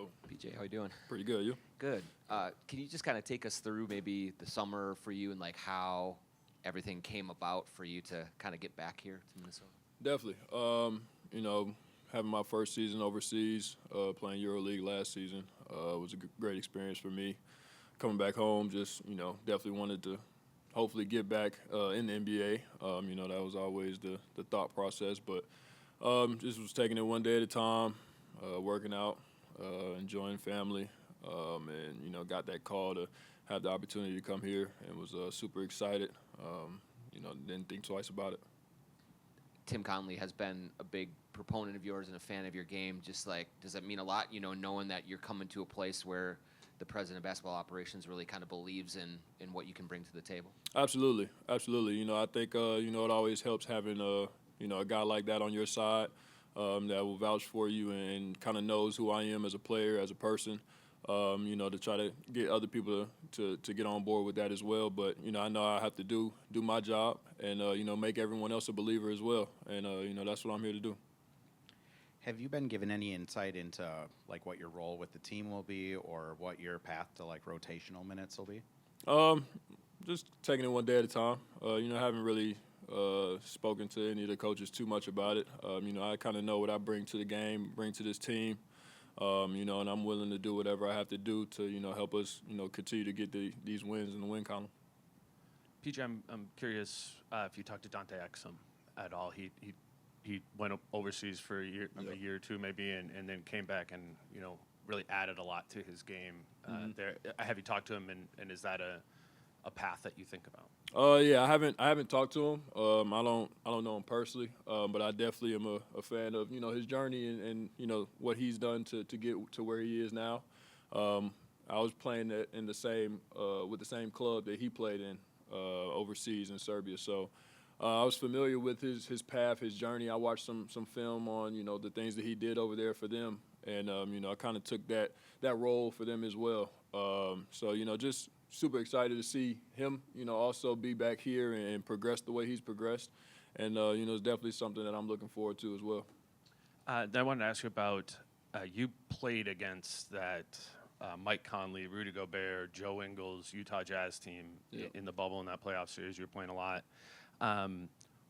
Hello. PJ, how you doing? Pretty good. You? Good. Can you just kind of take us through maybe the summer for you and like how everything came about for you to kind of get back here to Minnesota? Definitely. Having my first season overseas, playing EuroLeague last season, was a great experience for me. Coming back home, definitely wanted to hopefully get back in the NBA. That was always the thought process, but just was taking it one day at a time, working out, enjoying family, and got that call to have the opportunity to come here and was super excited. Didn't think twice about it. Tim Conley has been a big proponent of yours and a fan of your game. Just like, does that mean a lot, knowing that you're coming to a place where the president of basketball operations really kind of believes in what you can bring to the table? Absolutely. I think, it always helps having, a guy like that on your side that will vouch for you and kind of knows who I am as a player, as a person, to try to get other people to get on board with that as well. But, I know I have to do my job and, make everyone else a believer as well. And, that's what I'm here to do. Have you been given any insight into like what your role with the team will be or what your path to like rotational minutes will be? Just taking it one day at a time. I haven't really spoken to any of the coaches too much about it. I kind of know what I bring to the game, bring to this team, and I'm willing to do whatever I have to do to, help us, continue to get these wins in the win column. PJ, I'm curious if you talked to Dante Exum at all. He went overseas for a year or two maybe, and then came back and really added a lot to his game. There, have you talked to him, and is that a path that you think about? Yeah, I haven't talked to him. I don't know him personally, but I definitely am a fan of his journey and what he's done to get to where he is now. I was playing in the same with the same club that he played in overseas in Serbia, so. I was familiar with his path, his journey. I watched some film on, the things that he did over there for them. And, I kind of took that role for them as well. So, just super excited to see him, also be back here and progress the way he's progressed. And, it's definitely something that I'm looking forward to as well. Then I wanted to ask you about you played against that Mike Conley, Rudy Gobert, Joe Ingles, Utah Jazz team in the bubble in that playoff series. You were playing a lot.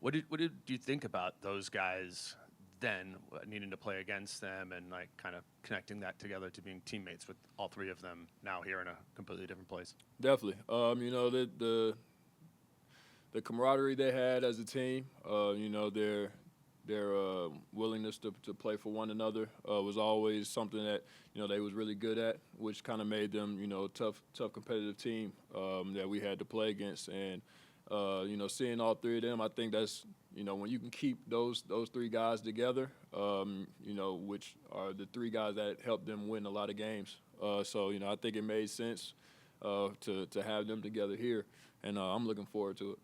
What did you think about those guys then, needing to play against them and like kind of connecting that together to being teammates with all three of them now here in a completely different place? Definitely. The camaraderie they had as a team, their willingness to play for one another was always something that they was really good at, which kind of made them a tough competitive team that we had to play against. And seeing all three of them, I think that's, when you can keep those three guys together, which are the three guys that helped them win a lot of games. So, I think it made sense to have them together here, and I'm looking forward to it.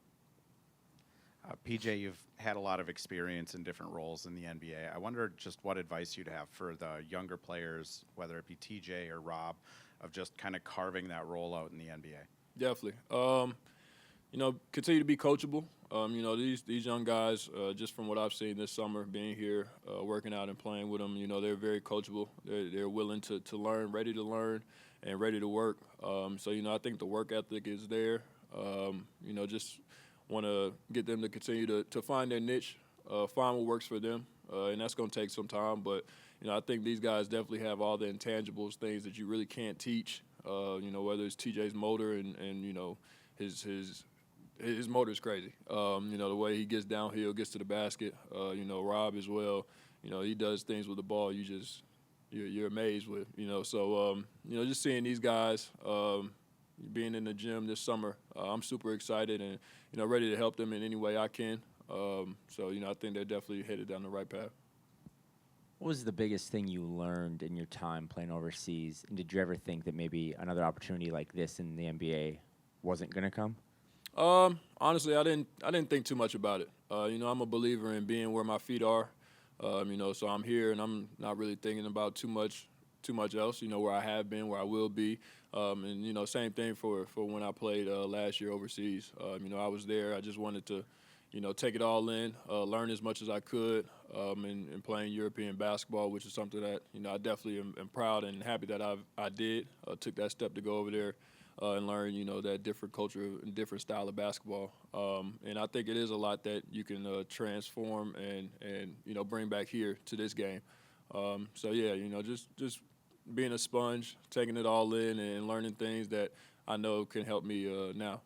PJ, you've had a lot of experience in different roles in the NBA. I wonder just what advice you'd have for the younger players, whether it be TJ or Rob, of just kind of carving that role out in the NBA. Definitely. Continue to be coachable. These young guys, just from what I've seen this summer, being here, working out and playing with them, they're very coachable. They're willing to learn, ready to learn, and ready to work. So, I think the work ethic is there. Just want to get them to continue to find their niche, find what works for them, and that's going to take some time. But, I think these guys definitely have all the intangibles, things that you really can't teach, whether it's TJ's motor and his motor is crazy. The way he gets downhill, gets to the basket. Rob as well. He does things with the ball you're amazed with. So just seeing these guys being in the gym this summer, I'm super excited and ready to help them in any way I can. So I think they're definitely headed down the right path. What was the biggest thing you learned in your time playing overseas? And did you ever think that maybe another opportunity like this in the NBA wasn't going to come? Honestly, I didn't think too much about it. I'm a believer in being where my feet are. So I'm here and I'm not really thinking about too much else. Where I have been, where I will be, and same thing for when I played last year overseas. I was there. I just wanted to, take it all in, learn as much as I could, in playing European basketball, which is something that, I definitely am proud and happy that I did. Took that step to go over there and learn, that different culture and different style of basketball. And I think it is a lot that you can transform and bring back here to this game. So, yeah, just being a sponge, taking it all in and learning things that I know can help me now.